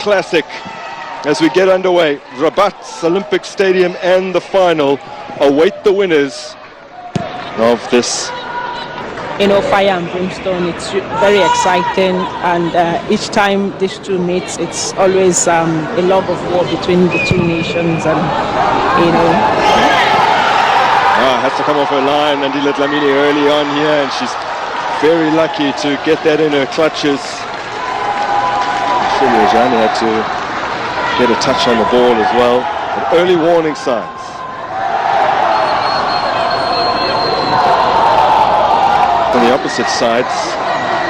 Classic as we get underway. Rabat's Olympic Stadium and the final await the winners of this. Fire and brimstone. It's very exciting, and each time these two meet, it's always a log of war between the two nations, and has to come off her line, and Andile Dlamini early on here, and she's very lucky to get that in her clutches. SerieA had to get a touch on the ball as well. But early warning signs. On the opposite sides,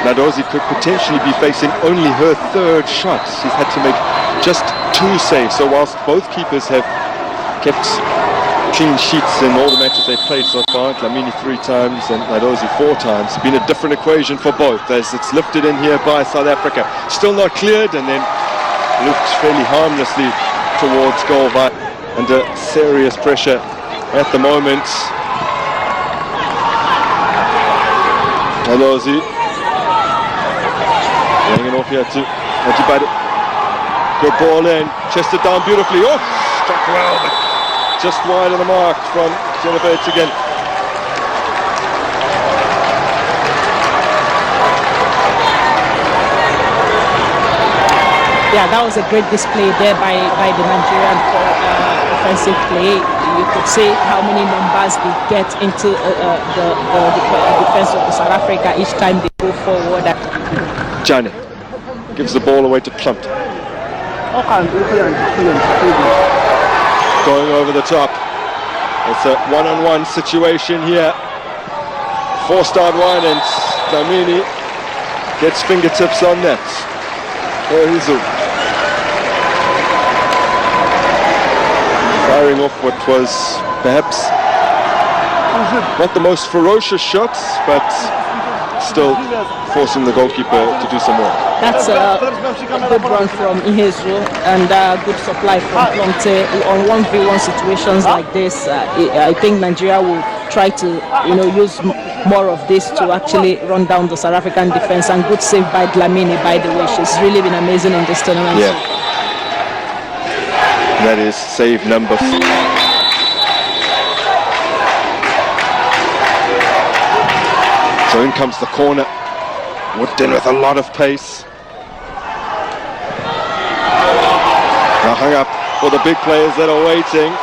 Alozie could potentially be facing only her third shot. She's had to make just 2 saves. So whilst both keepers have kept clean sheets in all the matches they've played so far, Dlamini 3 times and Alozie 4 times, been a different equation for both as it's lifted in here by South Africa. Still not cleared, and then looked fairly harmlessly towards goal under serious pressure at the moment. Alozie hanging off here to Ajibade. Good ball in, chested down beautifully. Oh, struck well, but just wide of the mark from Jennifer again. Yeah, that was a great display there by the Nigerian offensive play. You could see how many numbers they get into the defense of South Africa each time they go forward. Jane gives the ball away to Plumpton. Going over the top. It's a one-on-one situation here. Four-star one, and Dlamini gets fingertips on that. Firing off what was perhaps not the most ferocious shots, but still forcing the goalkeeper to do some more. That's a good run from Ihezu and good supply from Plonte. On 1v1 situations like this, I think Nigeria will try to use more of this to actually run down the South African defense. And good save by Dlamini, by the way. She's really been amazing in this tournament. Yeah. That is save number 4. So in comes the corner, whipped in with a lot of pace. Now hung up for the big players that are waiting.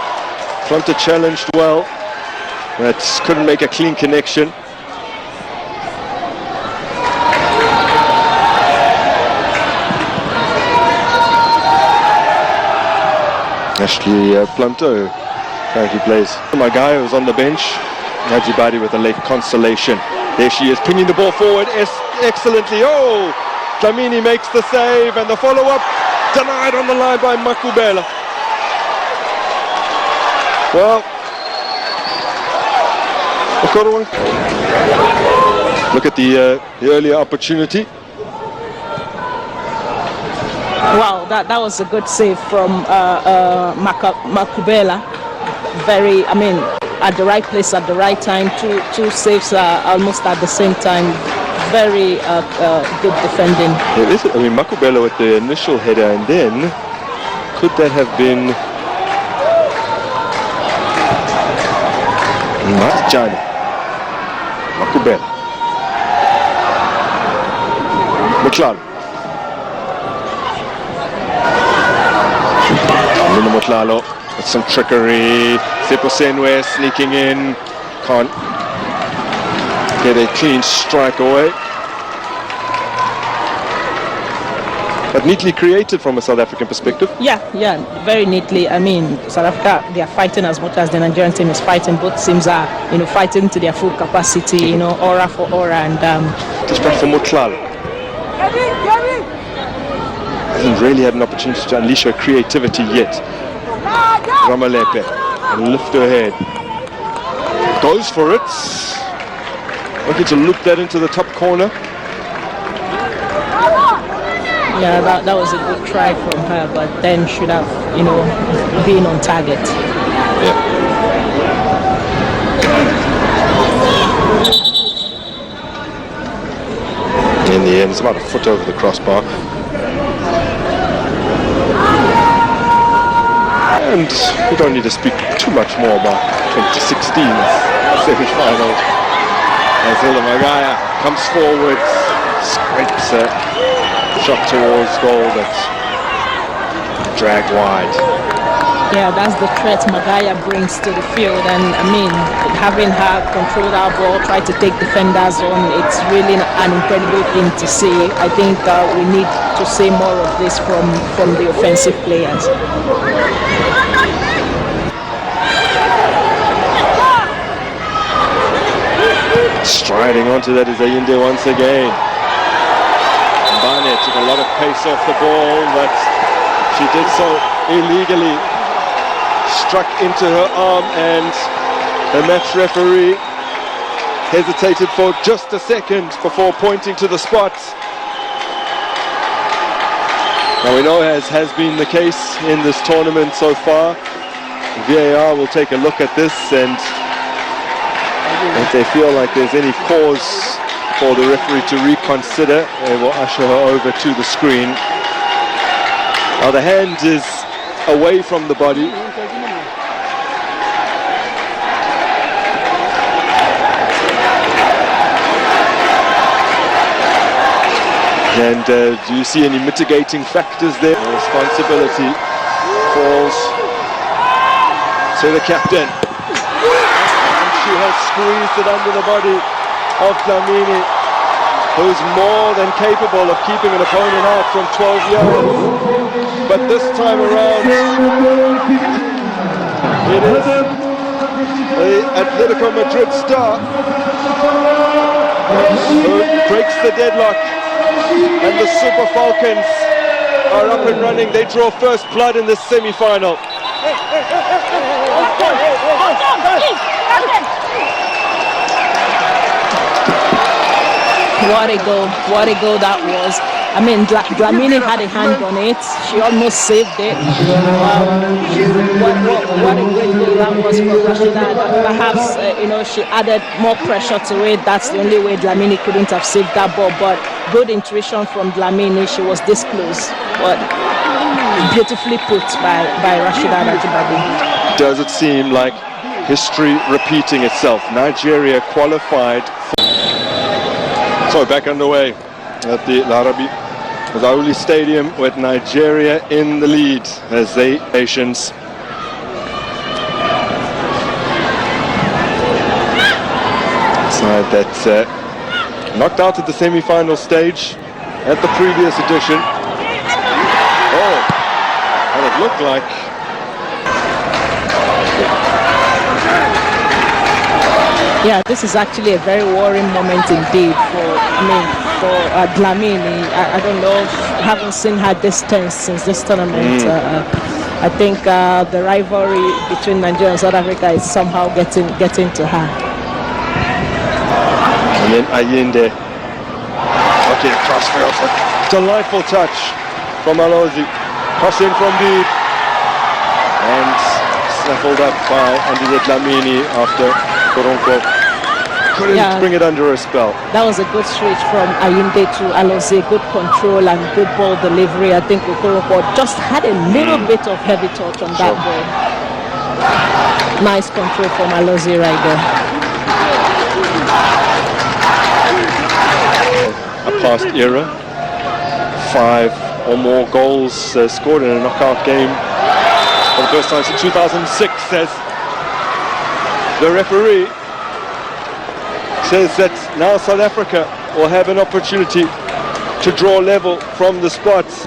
Plumter challenged well, but couldn't make a clean connection. Ashley Plumter currently plays. My guy was on the bench. Ajibade with a late consolation. There she is, pinging the ball forward excellently. Oh, Dlamini makes the save, and the follow-up denied on the line by Makubela. Well, look at the earlier opportunity. Wow, that was a good save from Makubela. Very, at the right place at the right time. Two saves almost at the same time. Very good defending. It is, Makubela with the initial header, and then could that have been Marjani? Makubela. Motlhalo. Motlhalo with some trickery. Seposenwe sneaking in, can't get a clean strike away. But neatly created from a South African perspective. Yeah, very neatly. South Africa, they are fighting as much as the Nigerian team is fighting. Both teams are, fighting to their full capacity, aura for aura. And just back for Motlhalo. Hasn't really had an opportunity to unleash her creativity yet. Ramalepe. And lift her head. Goes for it. Looking to loop that into the top corner. Yeah, that was a good try from her, but then should have, been on target. Yeah. In the end, it's about a foot over the crossbar. And we don't need to speak too much more about 2016's semi-final. As Hilda Magaya comes forward, scrapes a shot towards goal that's dragged wide. Yeah, that's the threat Magaya brings to the field, and I mean, having her control that ball, try to take defenders on, it's really an incredible thing to see. I think we need to see more of this from the offensive players. Striding onto that is Ayinde once again. Mbane took a lot of pace off the ball, but she did so illegally. Struck into her arm, and the match referee hesitated for just a second before pointing to the spot. Now we know, as has been the case in this tournament so far, VAR will take a look at this, and if they feel like there's any cause for the referee to reconsider, they will usher her over to the screen. Now the hand is away from the body. And do you see any mitigating factors there? The responsibility falls to the captain. And she has squeezed it under the body of Dlamini, who's more than capable of keeping an opponent out from 12 yards. But this time around, it is the Atletico Madrid star who breaks the deadlock. And the Super Falcons are up and running. They draw first blood in this semi-final. What a goal that was. I mean, Dlamini had a hand on it. She almost saved it. What a great goal that was for Rashida. Perhaps, she added more pressure to it. That's the only way Dlamini couldn't have saved that ball. But good intuition from Dlamini. She was this close. But beautifully put by Rashida Ajibade. Does it seem like history repeating itself? Nigeria qualified. So back underway at the Larabi Zaouli Stadium with Nigeria in the lead as they nations. Side that knocked out at the semi-final stage at the previous edition. Oh, and it looked like this is actually a very worrying moment indeed for Dlamini. I don't know, I haven't seen her distance since this tournament. I think the rivalry between Nigeria and South Africa is somehow getting to her. And then Ayinde. Okay, crossfield. Delightful touch from Alozie. Cross in from deep. And snaffled up by Andile Dlamini after Koronko couldn't bring it under a spell. That was a good switch from Ayinde to Alozie. Good control and good ball delivery. I think Koronko just had a little bit of heavy touch on that ball. Nice control from Alozie right there. A past era. 5 or more goals scored in a knockout game for the first time since 2006, says the referee. Says that now South Africa will have an opportunity to draw level from the spots.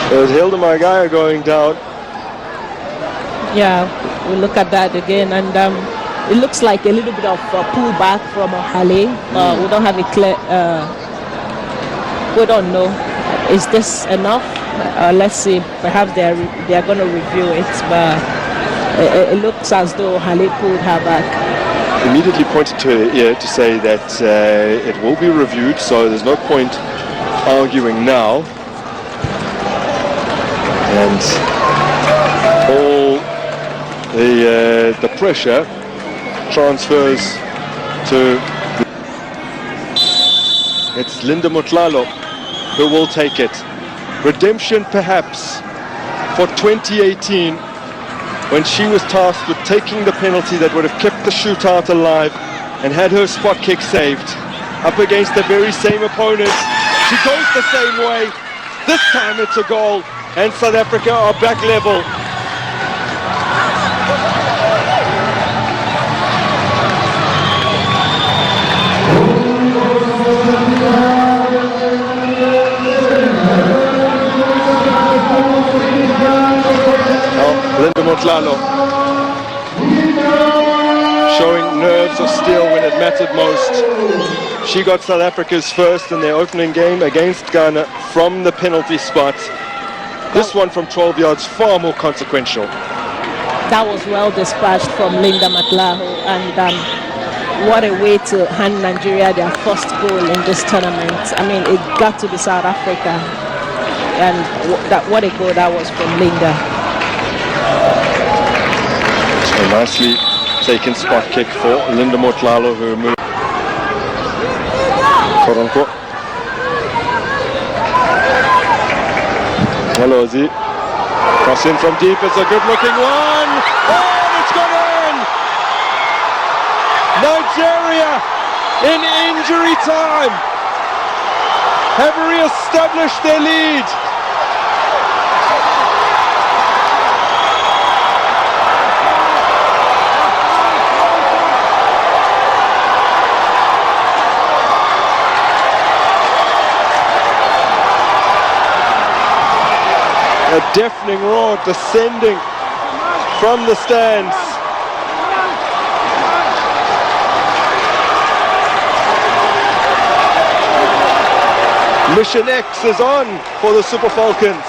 There's Hilda Magaya going down. Yeah, we look at that again, and it looks like a little bit of pullback from Ohale. We don't have a clear. We don't know. Is this enough? Let's see. Perhaps they are going to review it, but it looks as though Ohale pulled her back. Immediately pointed to her ear to say that it will be reviewed, so there's no point arguing now. And all the pressure transfers to it's Linda Motlhalo who will take it. Redemption perhaps for 2018, when she was tasked with taking the penalty that would have kept the shootout alive and had her spot kick saved, up against the very same opponent. She goes the same way. This time it's a goal, and South Africa are back level. Linda Motlhalo showing nerves of steel when it mattered most. She got South Africa's first in their opening game against Ghana from the penalty spot. This one from 12 yards, far more consequential. That was well dispatched from Linda Motlhalo, and what a way to hand Nigeria their first goal in this tournament. I mean, it got to be South Africa, and what a goal that was from Linda. A nicely taken spot kick for Linda Motlhalo, who moved. Koronko. Alozie. Cross in from deep. It's a good looking one. Oh, it's gone in! Nigeria in injury time have re-established their lead. A deafening roar descending from the stands. Mission X is on for the Super Falcons.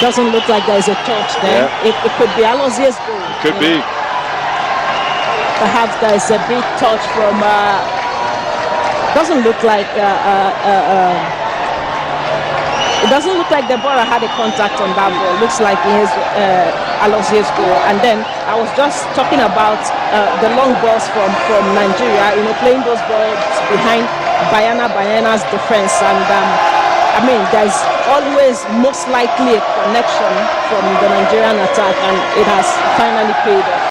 Doesn't look like there's a touch there. Yeah. It could be Alozie's goal. Could be. Perhaps there's a big touch from. Doesn't look like. It doesn't look like Deborah had a contact on that ball. Looks like it is Alozie's goal. And then I was just talking about the long balls from Nigeria. You know, playing those balls behind Bayana's defense, and I mean, there's always most likely a connection from the Nigerian attack, and it has finally paid off.